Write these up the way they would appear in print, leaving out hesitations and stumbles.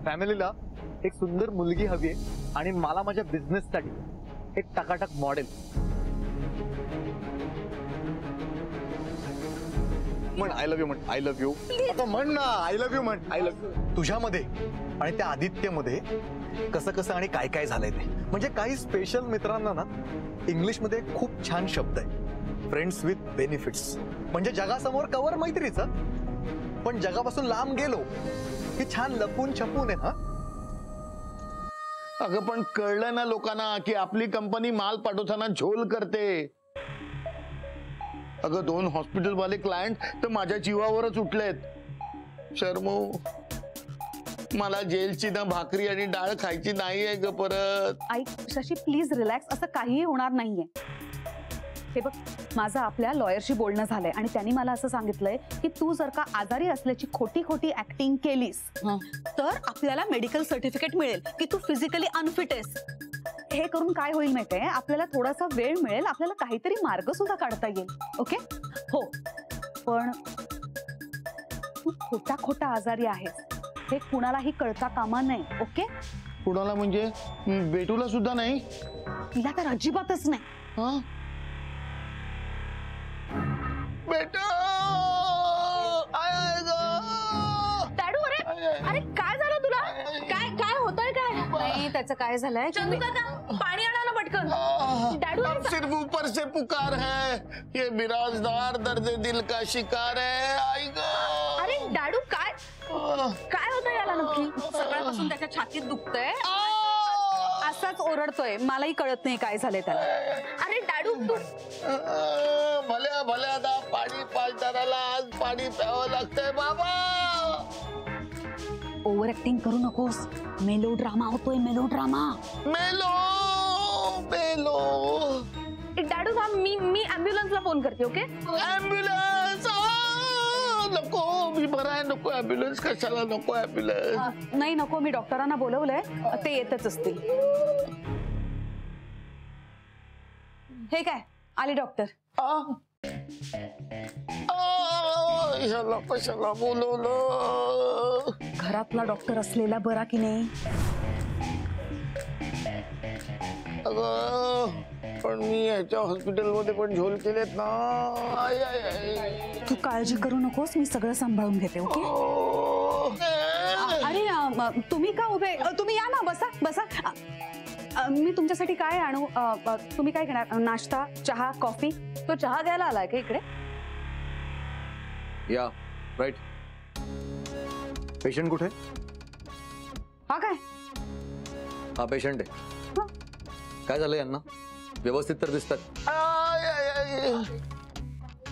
फॅमिलीला एक सुंदर मुलगी हवी आहे आणि मला माझ्या बिझनेससाठी एक टकाटक मॉडेल. म्हण आय लव्ह यू, म्हण आय लव्ह यू. आता म्हण ना आय लव्ह यू, म्हण आय लव्ह यू. तुझ्यामध्ये आणि त्या आदित्यमध्ये कसं कसं आणि काय काय झालंय ते. म्हणजे काही स्पेशल मित्रांना ना इंग्लिशमध्ये खूप छान शब्द आहे, फ्रेंड्स विथ बेनिफिट्स. म्हणजे जगासमोर कवर मैत्रीचं, पण जगापासून लांब गेलो की छान लपून छपून आहे. हा अगं पण कळलं ना लोकांना की आपली कंपनी माल पाठवताना झोल करते. अगं 2 हॉस्पिटल वाले क्लायंट तर माझ्या जीवावरच उठलेत. शर्मो, मला जेलची ना भाकरी आणि डाळ खायची नाहीये ग परत. ऐक शशी, प्लीज रिलॅक्स. असं काहीही होणार नाहीये. हे बघ, माझं आपल्या लॉयरशी बोलणं झालंय आणि त्यांनी मला असं सांगितलंय की तू जर का आजारी असल्याची खोटी खोटी ऍक्टिंग केलीस तर आपल्याला मेडिकल सर्टिफिकेट मिळेल की तू फिजिकली अनफिट आहेस. हे करून काय होईल माहितीये, आपल्याला थोडासा वेळ मिळेल, आपल्याला काहीतरी मार्ग सुद्धा काढता येईल. ओके हो, पण तू खोटा खोटा आजारी आहेस हे कुणालाही कळता कामा नये. ओके? कुणाला म्हणजे? बेटूला सुद्धा नाही? तिला तर अजिबातच नाही. हा बेटा, डॅडू, अरे काय झालं तुला? काय काय होतंय? काय नाही त्याचं काय झालंय? चंदू काका, पाणी आणा ना पटकन. डॅडू, सिर्फ ऊपर से पुकार है, ये मिराजदार दर्द दिल का शिकार है. आई गं. अरे डॅडू, काय काय होतंय याला नक्की? सकाळपासून त्याच्या छातीत दुखतंय, असाच ओरडतोय. मलाही कळत नाही काय झालंय त्याला. अरे डॅडू, तू भल्या भल्या दा पाणी पाजणाऱ्याला आज पाणी प्यावं लागतंय बाबा. ओव्हर ऍक्टिंग करू नकोस. मेलो ड्रामा होतोय, मेलो ड्रामा. मेलो मेलो. डॅडू थांब, मी ॲम्ब्युलन्सला फोन करते. ओके? ॲम्ब्युलन्स नको, मी बरा आहे. नको ॲम्ब्युलन्स, कशाला नको ॲम्ब्युलन्स. नाही नको, मी डॉक्टरांना बोलवलंय, ते येतच असतील. हे काय, आले डॉक्टर. ह्याला कशाला बोलवलं? घरातला डॉक्टर असलेला बरा की नाही? अगं पण मी ह्याच्या हॉस्पिटलमध्ये पण झोल केलेत ना. तू काळजी करू नकोस, मी सगळं सांभाळून घेते. ओके? अरे तुम्ही का उभे? तुम्ही या ना, बसा बसा. मी तुमच्यासाठी काय आणू? तुम्ही काय घेणार? नाश्ता, चहा, कॉफी? तो चहा घ्यायला आलाय का इकडे? या राईट. पेशंट कुठे? हा काय? हा पेशंट आहे. काय झालं यांना? व्यवस्थित तर दिसतात.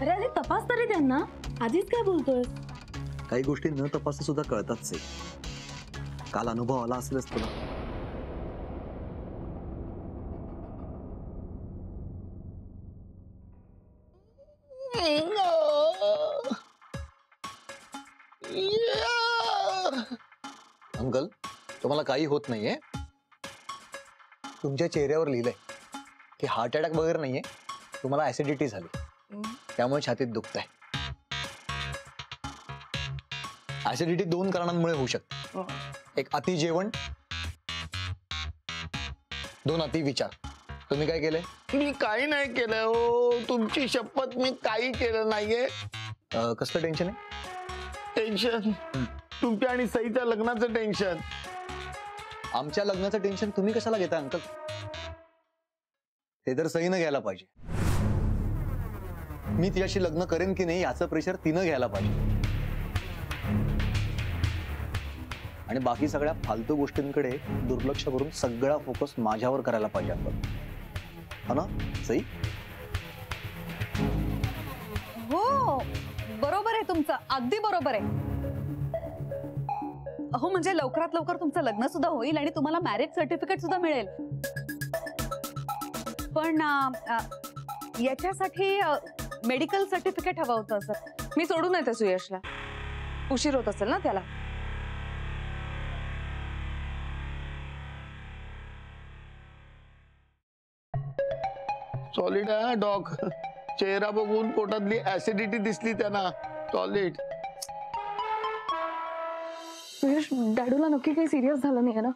अरे अरे तपास तरी त्यांना. आधीच काय बोलतोय? काही गोष्टी न तपासता सुद्धा कळतातच आहे. काल अनुभव आला असेलच तुला. अंकल, तुम्हाला काही होत नाहीये. तुमच्या चेहऱ्यावर लिहिलंय की हार्ट अटॅक वगैरे नाहीये, तुम्हाला ऍसिडिटी झाली, त्यामुळे छातीत दुखतंय. ऍसिडिटी 2 कारणांमुळे होऊ शकते. एक अति जेवण, 2 अति विचार. तुम्ही काय केलंय? मी काही नाही केलं हो, तुमची शपथ, मी काही केलं नाहीये. कसलं टेन्शन आहे? टेन्शन तुमच्या आणि सईच्या लग्नाचं टेन्शन. आमच्या लग्नाचं टेन्शन तुम्ही कशाला घेता अंकल? ते तर सईनं घ्यायला पाहिजे. मी तिच्याशी लग्न करेन की नाही याचं प्रेशर तिनं घ्यायला पाहिजे. आणि बाकी सगळ्या फालतू गोष्टींकडे दुर्लक्ष करून सगळा फोकस माझ्यावर करायला पाहिजे आपण. हा ना सई? हो बरोबर आहे तुमचं, अगदी बरोबर आहे. हो म्हणजे लवकरात लवकर तुमचं लग्न सुद्धा होईल आणि तुम्हाला मॅरेज सर्टिफिकेट सुद्धा मिळेल. पण याच्यासाठी मेडिकल सर्टिफिकेट हवं होतं सर. मी सोडून येते सुयशला, उशीर होत असेल ना त्याला. सॉलिड आहे डॉग. चेहरा बघून पोटातली ऍसिडिटी दिसली त्यांना. सॉलिड. सुयश, डॅडूला नक्की काही सिरियस झालं नाहीये ना?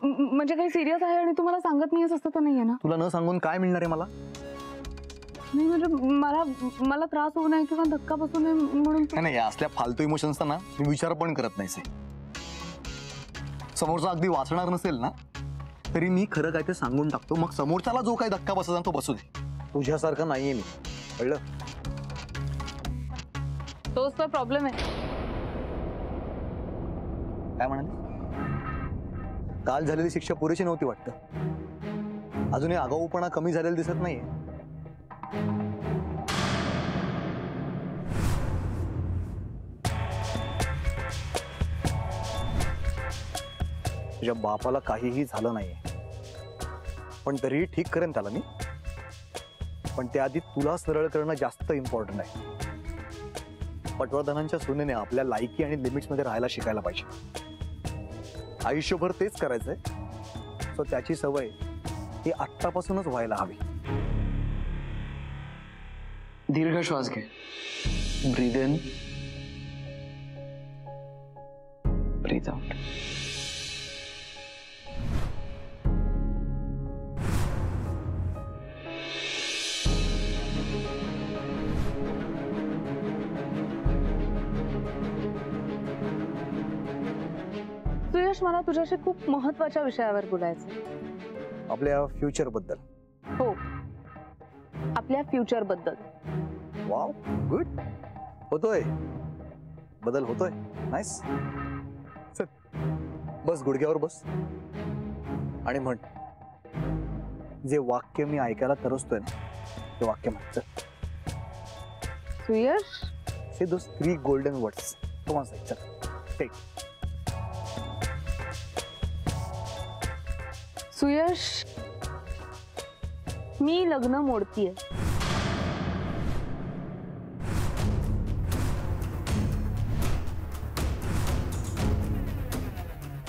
म्हणजे काही सिरियस आहे आणि तुम्हाला सांगत नाहीयेस असं तर नाहीये ना? तुला न सांगून काय मिळणार आहे मला? नाही म्हणजे मला त्रास होऊ नये किंवा धक्का बसू नये म्हणून नाही या असल्या फालतू इमोशन्सचा ना मी विचार पण करत नाही. समोरचा अगदी वाचणार नसेल ना तरी मी खरं काय ते सांगून टाकतो, मग समोरच्याला जो काही धक्का बसत तो बसू दे. तुझ्यासारखं नाहीये मी, कळलं? तोच तर प्रॉब्लेम आहे. काय म्हणाले? काल झालेली शिक्षा पुरेशी नव्हती वाटतं. अजूनही आगाऊपणा कमी झालेला दिसत नाहीये. तुझ्या बापाला काहीही झालं नाहीये, पण तरीही ठीक करेन त्याला मी. पण त्याआधी तुला सरळ करणं जास्त इम्पॉर्टंट आहे. पटवर्धनांच्या सुनेने आपल्या लायकी आणि लिमिट्स मध्ये राहायला शिकायला पाहिजे. आयुष्यभर तेच करायचंय, सो त्याची सवय ही आत्तापासूनच व्हायला हवी. दीर्घ श्वास घे. Breathe in, breathe out. Suyash, मला तुझ्याशी खूप महत्वाच्या विषयावर बोलायचं. आपल्या फ्युचर बद्दल. हो, आपल्या फ्युचर बद्दल. Wow, good. होतोय बदल, होतोय. नाईस. चल बस, गुडघ्यावर बस आणि म्हण जे वाक्य मी ऐकायला तरसतोय ना ते वाक्य म्हण. चल. सुयश, से दोस 3 golden words. Come on, say. चल, take. सुयश, मी लग्न मोडतीये.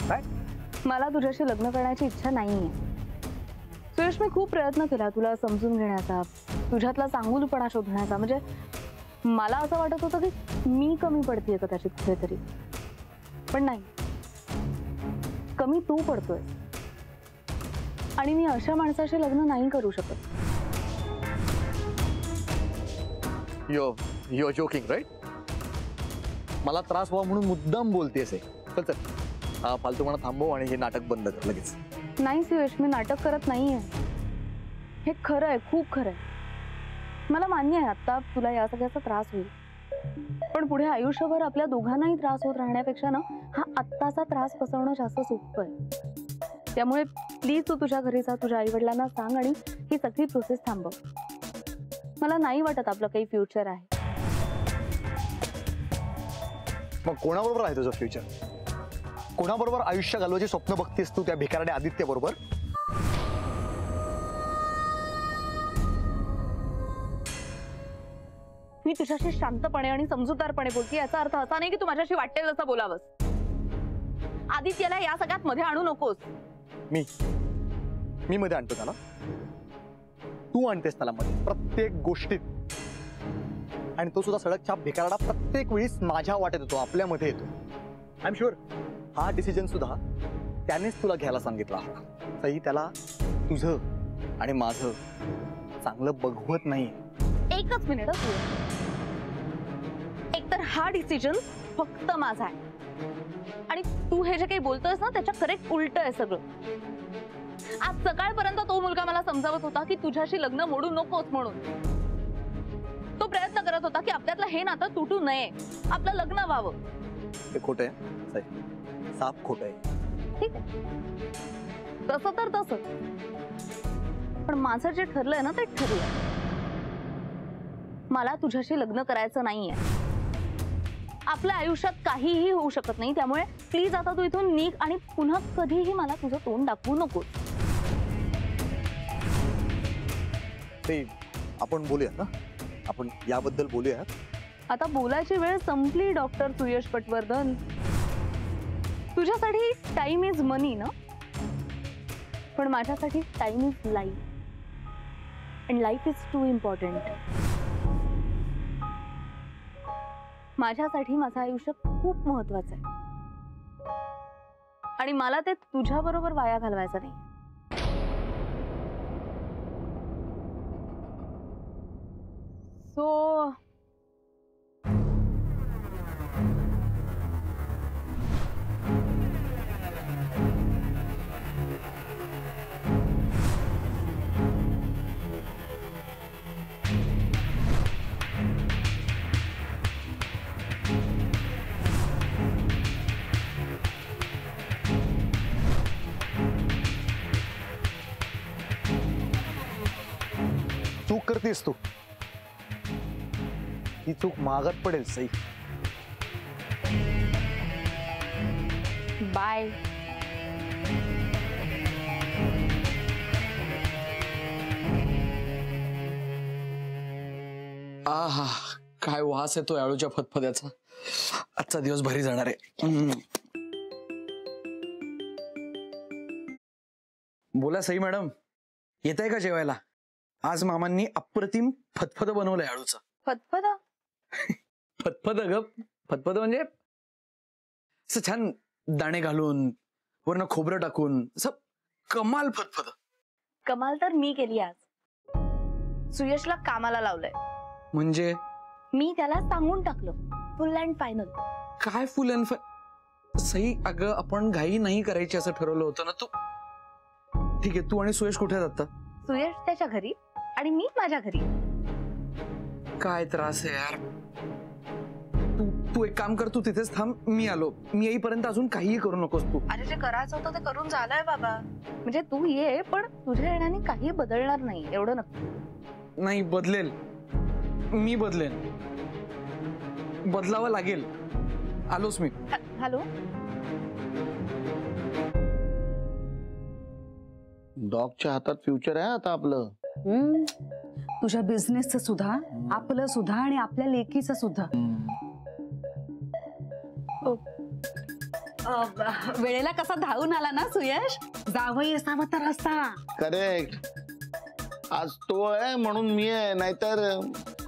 काय? मला तुझ्याशी लग्न करण्याची इच्छा नाहीये. सुयश, मी खूप प्रयत्न केला तुला समजून घेण्याचा, तुझ्यातला चांगुलपणा शोधण्याचा. म्हणजे मला असं वाटत होतं की मी कमी पडतीये कदाचित कुठेतरी, पण नाही, कमी तू पडतोय. आणि मी अशा माणसाशी लग्न नाही करू शकत. You're joking, right? मला त्रास व्हावा म्हणून मुद्दाम बोलतेस. चल चल, हा फालतूपणा थांबव आणि हे नाटक बंद कर लगेच. नाही सुयश, मी नाटक करत नाहीये. हे खरं आहे, खूप खरं आहे. मला मान्य आहे आता तुला या सगळ्याचा त्रास होईल, पण पुढे आयुष्यभर आपल्या दोघांनाही त्रास होत राहण्यापेक्षा ना हा आत्ताचा त्रास पसवणं जास्त सोपं आहे. त्यामुळे प्लीज तू तुझ्या घरी जा, तुझ्या आई वडिलांना सांग आणि ही सगळी प्रोसेस थांबव. मला नाही वाटत आपलं काही फ्युचर आहे. मग कोणाबरोबर आहे तुझं फ्युचर? कोणाबरोबर आयुष्य घालवायची स्वप्न बघतेस तू? त्या भिकारड्या आदित्य बरोबर? मी तुझ्याशी शांतपणे आणि समजूतदारपणे बोलते, याचा अर्थ असा नाही की तू माझ्याशी वाटेल असं बोलावंस. आदित्यला या सगळ्यात मध्ये आणू नकोस. मी मध्ये आणतो त्याला? तू आणतेस त्याला मध्ये प्रत्येक गोष्टीत, आणि तो सुद्धा सडक छाप भिकारडा प्रत्येक वेळीस माझ्या वाटेत येतो, आपल्यामध्ये येतो. आय एम शुअर हा डिसिजन सुद्धा त्यानेच तुला घ्यायला सांगितला. तरी त्याला तुझं आणि माझं चांगलं बघवत नाही. एकच मिनिट. एकतर हा डिसिजन फक्त माझा आहे आणि तू हे जे काही बोलतोयस ना त्याच्या करेक्ट उलट आहे सगळं. आज सकाळपर्यंत तो मुलगा मला समजावत होता की तुझ्याशी लग्न मोडू नकोस म्हणून. तो प्रयत्न करत होता की आपल्यातलं हे नातं तुटू नये, आपलं लग्न व्हावं. ते खोटं आहे, साफ खोटं आहे. ठीक आहे, तसं तर तसं, पण माझं जे ठरलंय ना ते ठरलंय. मला तुझ्याशी लग्न करायचं नाहीये. आपल्या आयुष्यात काहीही होऊ शकत नाही, त्यामुळे प्लीज आता तू इथून निघ आणि पुन्हा कधीही मला तुझं तोंड दाखवू नको. ते आपण बोलूया ना, आपण याबद्दल बोलूया. आता बोलायची वेळ संपली डॉक्टर सुयश पटवर्धन. तुझ्यासाठी टाइम इज मनी ना, पण माझ्यासाठी time is life, and life is too important. माझ्यासाठी माझं आयुष्य खूप महत्वाचं आहे. आणि मला ते तुझ्या बरोबर वाया घालवायचं नाही. सो चूक करतेस तू, ही चूक मागत पडेल सई. बाय. आहा, काय वास येतो आळूच्या फतफद्याचा. आजचा दिवस भारी जाणार आहे. बोला सई मॅडम, येत आहे का जेवायला? आज मामांनी अप्रतिम फतफद बनवलंय आळूचं. फतफद? फतफद ग, फतफद म्हणजे असं छान दाणे घालून वरनं खोबरं टाकून असं कमाल फतफद. कमाल तर मी केली आज. सुयशला कामाला लावलंय. म्हणजे मी त्याला सांगून टाकलं फुल अँड फायनल. काय फुल अँड सई, अगं आपण घाई नाही करायची असं ठरवलं होतं ना. तू ठीक आहे, तू आणि सुयश कुठे जाता? सुयश त्याच्या घरी आणि मी माझ्या घरी. काय त्रास आहे यार. तू एक काम कर, तू तिथेच थांब, मी आलो. मी येईपर्यंत अजून काहीही करू नकोस तू. अरे जे करायचं होतं ते करून झालंय बाबा. म्हणजे तू ये, पण तुझ्या येण्याने काही बदलणार नाही एवढं नक्की. नाही बदलेल, मी बदलेन, बदलावं लागेल. आलोच मी. हॅलो. डॉगच्या हातात फ्युचर आहे आता आपलं. तुझ्या बिझनेसचं सुद्धा, आपलं सुद्धा आणि आपल्या लेकीचं सुद्धा. वेळेला कसा धावून आला ना सुयश. जावई असावा तर असा. करेक्ट. आज तो आहे म्हणून मी आहे, नाहीतर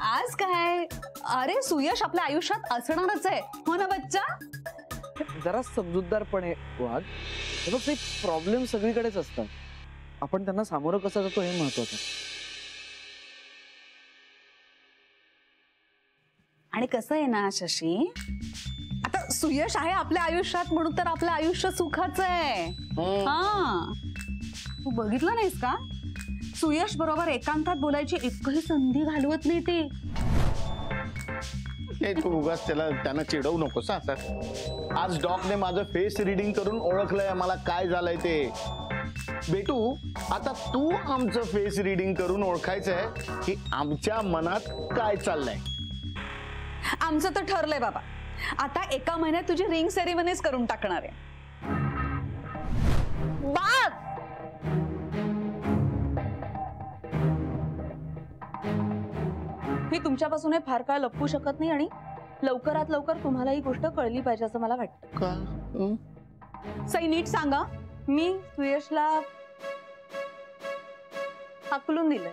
आज काय, अरे सुयश आपल्या आयुष्यात असणारच आहे, हो ना बच्चा? जरा समजूतदारपणे वाग. प्रॉब्लेम सगळीकडेच असतात, आपण त्यांना सामोरं कसं जातो हे महत्वाचं. आणि कसं आहे ना शशी, आता सुयश आहे आपल्या आयुष्यात म्हणून तर आपलं आयुष्य सुखाचं आहे. हा, तू बघितलं नाहीस का, सुयश बरोबर एकांतात बोलायची एकही संधी घालवत नाही ती. तू उगाच त्यांना चिडवू नकोस. आज डॉगने माझं फेस रिडिंग करून ओळखलंय मला काय झालंय ते. बेटू, आता तू आमचं फेस रिडिंग करून ओळखायचंय की आमच्या मनात काय चाललंय. आमचं तर ठरलंय बाबा, आता एका महिन्यात तुझी रिंग सेरेमनीच करून टाकणार आहे. बाप, मी तुमच्यापासून हे फार काळ लपवू शकत नाही आणि लवकरात लवकर तुम्हाला ही गोष्ट कळली पाहिजे असं मला वाटतं. का? सई नीट सांगा. मी सुयशला हाकलून दिलंय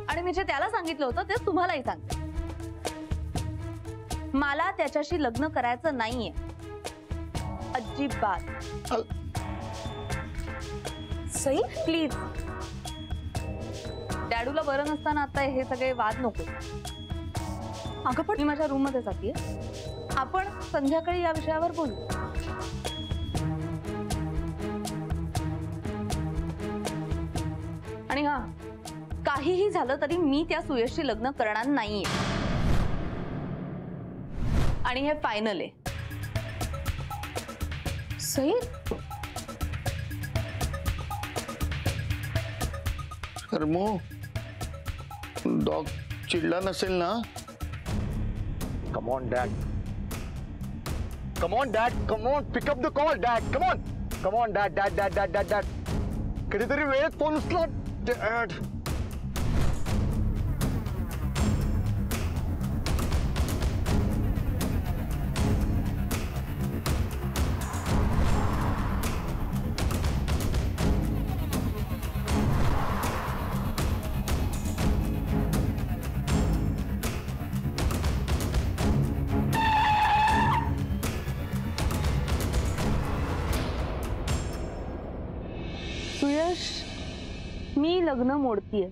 आणि मी जे त्याला सांगितलं होतं तेच तुम्हालाही सांगते. मला त्याच्याशी लग्न करायचं नाहीये अजिबात. सई प्लीज, डॅडूला बरं नसताना आता हे सगळे वाद नको. अगं पण मी माझ्या रूम मध्ये जाते, आपण संध्याकाळी या विषयावर बोलू. आणि हा, काहीही झालं तरी मी त्या सुयशशी लग्न करणार नाहीये आणि हे फायनल आहे. सई, कर्मो, डॉग चिडला नसेल ना? Come on, Dad. Come on, Dad. Come on, pick up the call, Dad. Come on. Come on, Dad. कधीतरी वेळेत फोन उचला, Dad. लग्न मोडतीये.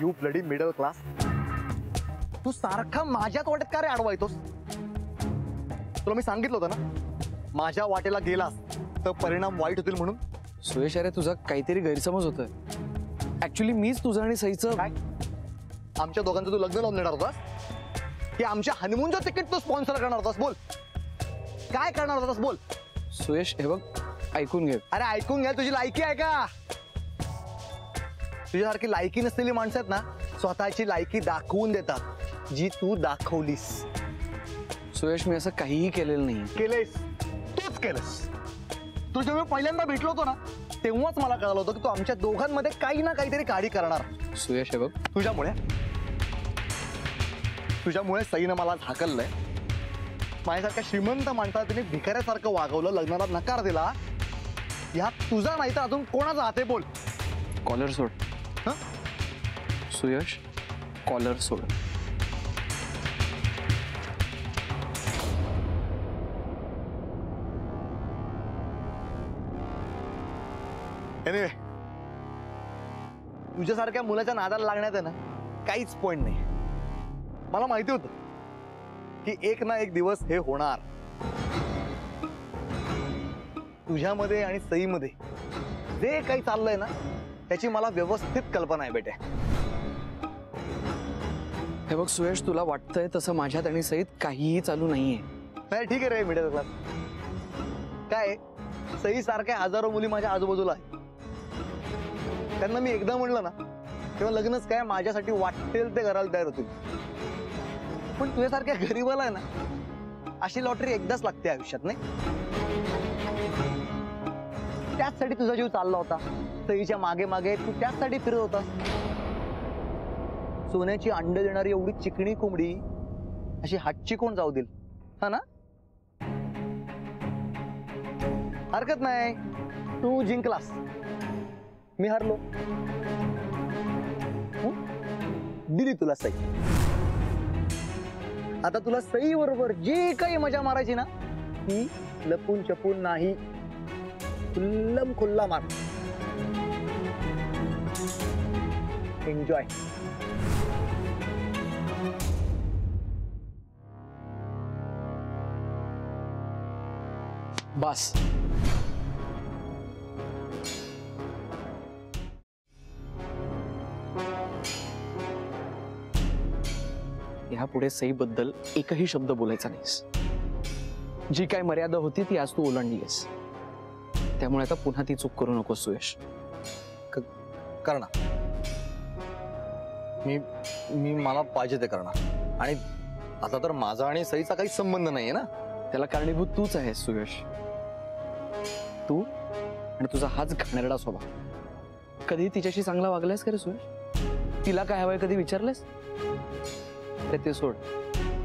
You bloody middle class. तू सारखा माझ्याच वाटेत का रे आडवा येतोस? तुला मी सांगितलं होतं ना, माझ्या वाटेला गेलास तर परिणाम वाईट होतील म्हणून. सुयश, अरे तुझा काहीतरी गैरसमज होतोय. ऍक्च्युली मीच तुझं आणि सईचं काय आमच्या दोघांचं तू लग्न लावून देणार होतास की आमच्या हनीमूनचं तिकीट तू स्पॉन्सर करणार होतास? बोल, काय करणार होतास? बोल. सुयश, हे बघ, ऐकून घे. अरे ऐकून घ्या, तुझी लायकी आहे का? तुझ्यासारखी लायकी नसलेली माणसं आहेत ना, स्वतःची लायकी दाखवून देतात, जी तू दाखवलीस. सुयश, मी असं काहीही केलेलं नाही. केलेस, तूच केलंस. तू जेव्हा पहिल्यांदा भेटलो होतो ना, तेव्हाच मला कळलं होतं की तू आमच्या दोघांमध्ये काही ना काहीतरी काडी करणार. सुयश, हे बघ, तुझ्यामुळे सईनं मला झाकललंय. माझ्यासारख्या श्रीमंत माणसाला तिने भिकाऱ्यासारखं वागवलं, लग्नाला नकार दिला. ह्यात तुझा नाही तर अजून कोणाचा हात आहे? बोल. कॉलर सोड. हं? सुयश, कॉलर सोड. एनिवे, तुझ्यासारख्या मुलाच्या नादाला लागण्यात आहे ना काहीच पॉइंट नाही. मला माहिती होतं की एक ना एक दिवस हे होणार. तुझ्यामध्ये आणि सईमध्ये जे काही चाललंय ना, त्याची मला व्यवस्थित कल्पना आहे बेटे. हे बघ सुयश, तुला वाटतंय तसं माझ्यात आणि सईत काहीही चालू नाहीये. नाही, ठीक आहे रे मिडल क्लास. काय सई सारख्या हजारो मुली माझ्या आजूबाजूला आहेत. त्यांना मी एकदा म्हणलं ना, तेव्हा लग्नच काय माझ्यासाठी वाटेल ते करायला तयार होतील. पण तुझ्यासारख्या गरीबाला आहे ना, अशी लॉटरी एकदाच लागते आयुष्यात, नाही? त्याचसाठी तुझा जीव चालला होता. सईच्या मागे मागे तू त्याचसाठी फिरत होता. सोन्याची अंड देणारी एवढी चिकणी कोंबडी अशी हातची कोण जाऊ देईल? हा ना? हरकत नाही, तू जिंकलास, मी हरलो. दिली तुला सई. आता तुला सई बरोबर जी काही मजा मारायची ना, ती लपून छपून नाही, खुल्लम खुल्ला मार. एन्जॉय. बस. यापुढे सईबद्दल एकही शब्द बोलायचा नाहीस. जी काय मर्यादा होती ती आज तू ओलांडलीस. त्यामुळे आता पुन्हा ती चूक करू नकोस सुयश. करणार मी मला पाहिजे ते करणार. आणि आता तर माझा आणि सईचा काही संबंध नाहीये ना. त्याला कारणीभूत तूच आहेस सुयश. तू आणि तुझा हाच घाणेरडा स्वभाव. कधी तिच्याशी चांगला वागलायस का रे सुयश? तिला काय हवंय कधी विचारलेस? अरे ते सोड,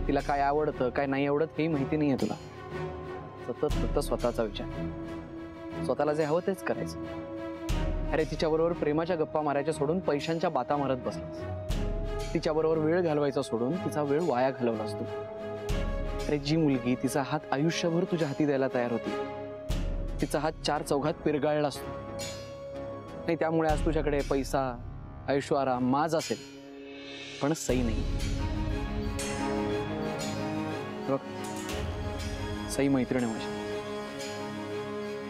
तिला काय आवडतं काय नाही आवडत हेही माहिती नाहीये तुला. सतत फक्त स्वतःचा विचार, स्वतःला जे हवं तेच करायचं. अरे तिच्याबरोबर प्रेमाच्या गप्पा मारायच्या सोडून पैशांच्या बाता मारत बसलास. तिच्याबरोबर वेळ घालवायचा सोडून तिचा वेळ वाया घालवलास तू. अरे जी मुलगी तिचा हात आयुष्यभर तुझ्या हाती द्यायला तयार होती, तिचा हात चार चौघात पिरगाळलास तू. नाही, त्यामुळे आज तुझ्याकडे पैसा, ऐशोआराम, माज असेल, पण सई नाही. बघ, सई मैत्रीण आहे माझी.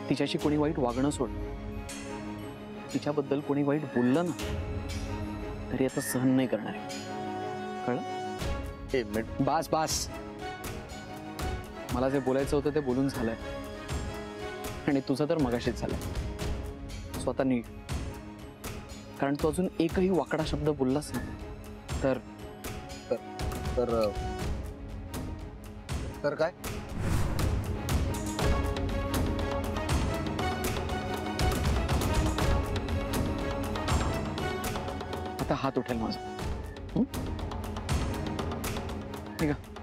तिच्याशी कोणी वाईट वागणं सोड. तिच्याबद्दल कोणी वाईट बोललं ना तरी आता सहन नाही करणार आहे. कळलं? बास बास. मला जे बोलायचं होतं ते बोलून झालंय. आणि तुझं तर मगाशीच झालंय. स्वतः नीट. कारण तू अजून एकही वाकडा शब्द बोललास ना तर तर काय? आता हात उठेल माझा. निघा.